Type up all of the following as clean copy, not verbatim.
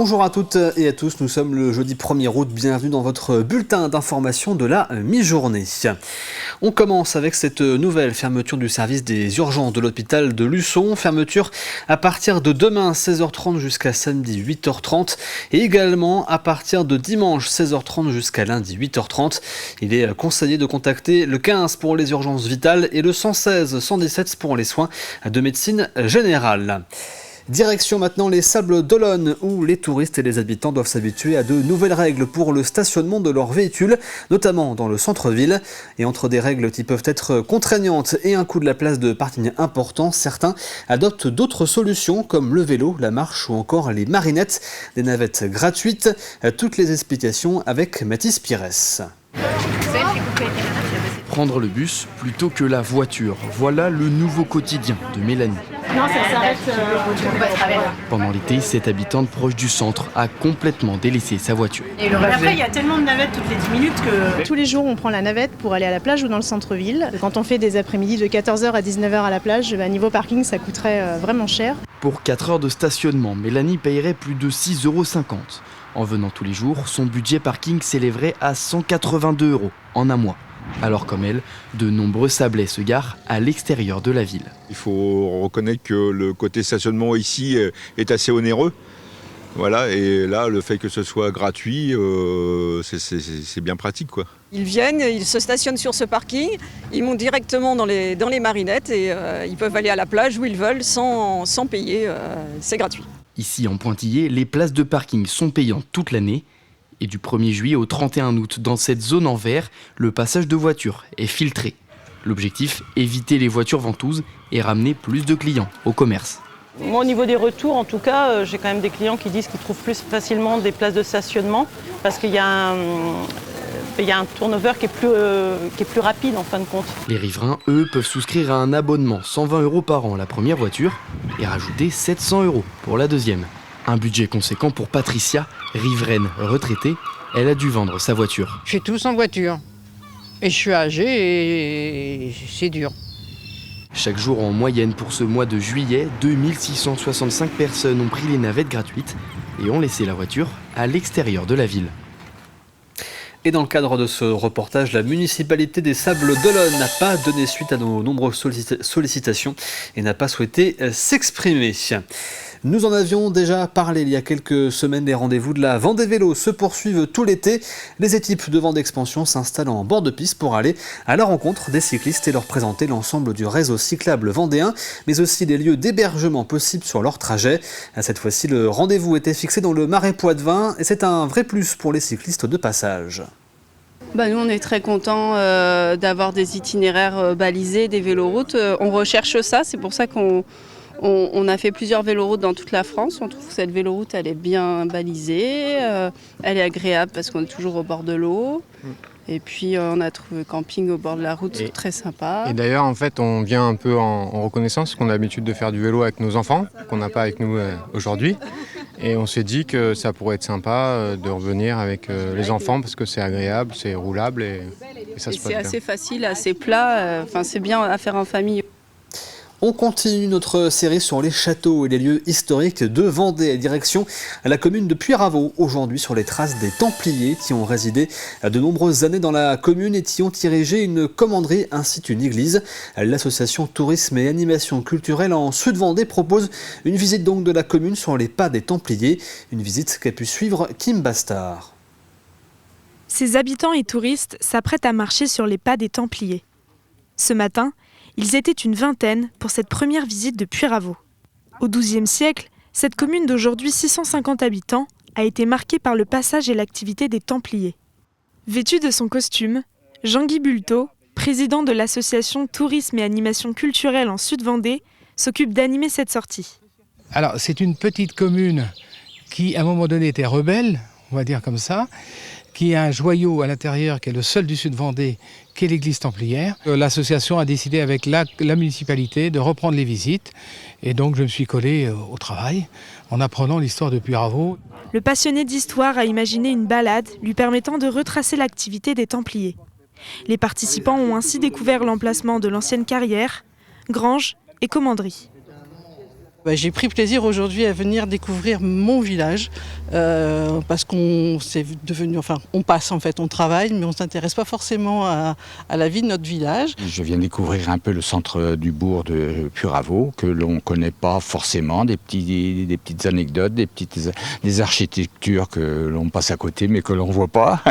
Bonjour à toutes et à tous, nous sommes le jeudi 1er août, bienvenue dans votre bulletin d'information de la mi-journée. On commence avec cette nouvelle fermeture du service des urgences de l'hôpital de Luçon, fermeture à partir de demain 16h30 jusqu'à samedi 8h30 et également à partir de dimanche 16h30 jusqu'à lundi 8h30. Il est conseillé de contacter le 15 pour les urgences vitales et le 116-117 pour les soins de médecine générale. Direction maintenant les Sables d'Olonne où les touristes et les habitants doivent s'habituer à de nouvelles règles pour le stationnement de leurs véhicules, notamment dans le centre-ville. Et entre des règles qui peuvent être contraignantes et un coût de la place de parking important, certains adoptent d'autres solutions comme le vélo, la marche ou encore les marinettes, des navettes gratuites. Toutes les explications avec Mathis Pires. Prendre le bus plutôt que la voiture, voilà le nouveau quotidien de Mélanie. Non, ça s'arrête Pendant l'été, cette habitante proche du centre a complètement délaissé sa voiture. Et après, il y a tellement de navettes toutes les 10 minutes que... Tous les jours, on prend la navette pour aller à la plage ou dans le centre-ville. Quand on fait des après-midi de 14h à 19h à la plage, niveau parking, ça coûterait vraiment cher. Pour 4 heures de stationnement, Mélanie payerait plus de 6,50 €. En venant tous les jours, son budget parking s'élèverait à 182 € en un mois. Alors comme elle, de nombreux Sablais se garent à l'extérieur de la ville. Il faut reconnaître que le côté stationnement ici est assez onéreux. Voilà, et là, le fait que ce soit gratuit, c'est bien pratique, quoi. Ils viennent, ils se stationnent sur ce parking, ils montent directement dans les marinettes et ils peuvent aller à la plage où ils veulent sans payer, c'est gratuit. Ici en Pointillé, les places de parking sont payantes toute l'année. Et du 1er juillet au 31 août, dans cette zone en vert, le passage de voitures est filtré. L'objectif, éviter les voitures ventouses et ramener plus de clients au commerce. Moi, au niveau des retours, en tout cas, j'ai quand même des clients qui disent qu'ils trouvent plus facilement des places de stationnement parce qu'il y a un turnover qui est plus rapide en fin de compte. Les riverains, eux, peuvent souscrire à un abonnement 120 € par an la première voiture et rajouter 700 € pour la deuxième. Un budget conséquent pour Patricia, riveraine retraitée. Elle a dû vendre sa voiture. Je suis tous en voiture. Et je suis âgée et c'est dur. Chaque jour en moyenne pour ce mois de juillet, 2665 personnes ont pris les navettes gratuites et ont laissé la voiture à l'extérieur de la ville. Et dans le cadre de ce reportage, la municipalité des Sables d'Olonne n'a pas donné suite à nos nombreuses sollicitations et n'a pas souhaité s'exprimer. Nous en avions déjà parlé il y a quelques semaines, les rendez-vous de la Vendée Vélo se poursuivent tout l'été. Les équipes de Vendée Expansion s'installent en bord de piste pour aller à la rencontre des cyclistes et leur présenter l'ensemble du réseau cyclable vendéen, mais aussi les lieux d'hébergement possibles sur leur trajet. Cette fois-ci, le rendez-vous était fixé dans le Marais Poitevin et c'est un vrai plus pour les cyclistes de passage. Nous, on est très contents d'avoir des itinéraires balisés, des véloroutes. On recherche ça, c'est pour ça qu'on a fait plusieurs véloroutes dans toute la France. On trouve que cette véloroute, elle est bien balisée, elle est agréable parce qu'on est toujours au bord de l'eau. Et puis on a trouvé camping au bord de la route, c'est très sympa. Et d'ailleurs, en fait, on vient un peu en reconnaissance parce qu'on a l'habitude de faire du vélo avec nos enfants, qu'on n'a pas avec nous aujourd'hui. Et on s'est dit que ça pourrait être sympa de revenir avec les enfants parce que c'est agréable, c'est roulable et ça se passe bien. C'est assez facile, assez plat, c'est bien à faire en famille. On continue notre série sur les châteaux et les lieux historiques de Vendée, direction la commune de Puyraveau, aujourd'hui sur les traces des Templiers qui ont résidé de nombreuses années dans la commune et qui ont érigé une commanderie ainsi qu'une église. L'association Tourisme et Animation Culturelle en Sud-Vendée propose une visite donc de la commune sur les pas des Templiers, une visite qu'a pu suivre Kim Bastard. Ces habitants et touristes s'apprêtent à marcher sur les pas des Templiers. Ce matin, ils étaient une vingtaine pour cette première visite de Puyraveau. Au XIIe siècle, cette commune d'aujourd'hui 650 habitants a été marquée par le passage et l'activité des Templiers. Vêtu de son costume, Jean-Guy Bulto, président de l'association Tourisme et Animation Culturelle en Sud-Vendée, s'occupe d'animer cette sortie. Alors, c'est une petite commune qui, à un moment donné, était rebelle, on va dire comme ça, qui a un joyau à l'intérieur qui est le seul du Sud-Vendée, qui est l'église templière. L'association a décidé avec la municipalité de reprendre les visites et donc je me suis collé au travail en apprenant l'histoire de Puyraveau. Le passionné d'histoire a imaginé une balade lui permettant de retracer l'activité des Templiers. Les participants ont ainsi découvert l'emplacement de l'ancienne carrière, grange et commanderie. J'ai pris plaisir aujourd'hui à venir découvrir mon village parce qu'on c'est devenu, on passe en fait, on travaille, mais on ne s'intéresse pas forcément à la vie de notre village. Je viens découvrir un peu le centre du bourg de Puyraveau que l'on ne connaît pas forcément, des petites anecdotes, des architectures que l'on passe à côté mais que l'on ne voit pas.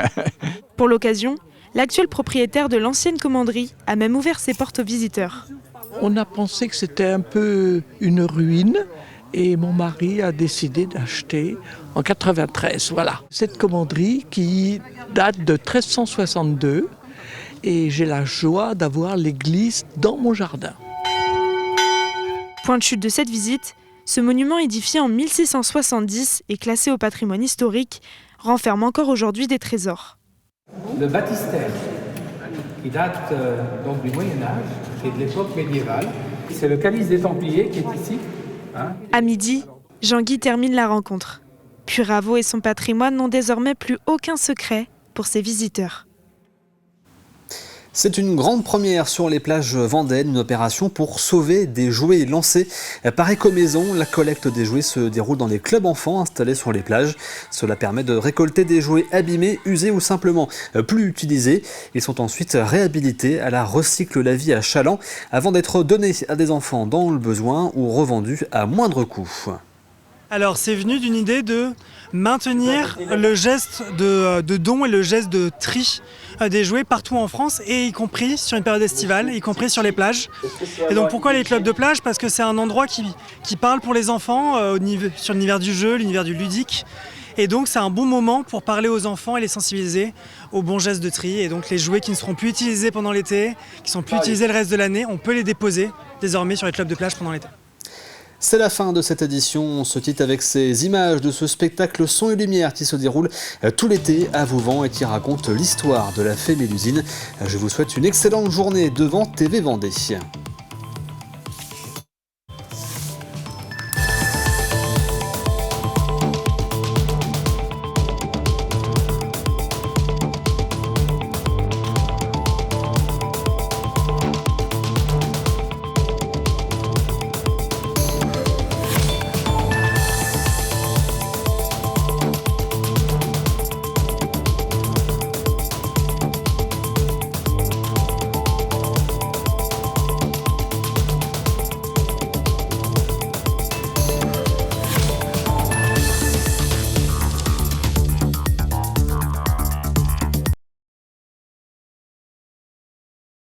Pour l'occasion, l'actuel propriétaire de l'ancienne commanderie a même ouvert ses portes aux visiteurs. On a pensé que c'était un peu une ruine et mon mari a décidé d'acheter en 93. Voilà. Cette commanderie qui date de 1362 et j'ai la joie d'avoir l'église dans mon jardin. Point de chute de cette visite, ce monument édifié en 1670 et classé au patrimoine historique renferme encore aujourd'hui des trésors. Le baptistère, qui date donc du Moyen-Âge et de l'époque médiévale. C'est le calice des Templiers qui est ici. À midi, Jean-Guy termine la rencontre. Puyraveau et son patrimoine n'ont désormais plus aucun secret pour ses visiteurs. C'est une grande première sur les plages vendéennes, une opération pour sauver des jouets lancée par Ecomaison. La collecte des jouets se déroule dans les clubs enfants installés sur les plages. Cela permet de récolter des jouets abîmés, usés ou simplement plus utilisés. Ils sont ensuite réhabilités à la Recycle la vie à Chaland avant d'être donnés à des enfants dans le besoin ou revendus à moindre coût. Alors c'est venu d'une idée de maintenir le geste de don et le geste de tri des jouets partout en France et y compris sur une période estivale, y compris sur les plages. Et donc pourquoi les clubs de plage? Parce que c'est un endroit qui parle pour les enfants sur l'univers du jeu, l'univers du ludique. Et donc c'est un bon moment pour parler aux enfants et les sensibiliser aux bons gestes de tri. Et donc les jouets qui ne seront plus utilisés pendant l'été, qui ne sont plus utilisés le reste de l'année, on peut les déposer désormais sur les clubs de plage pendant l'été. C'est la fin de cette édition. On se quitte avec ces images de ce spectacle son et lumière qui se déroule tout l'été à Vouvant et qui raconte l'histoire de la fée Mélusine. Je vous souhaite une excellente journée devant TV Vendée.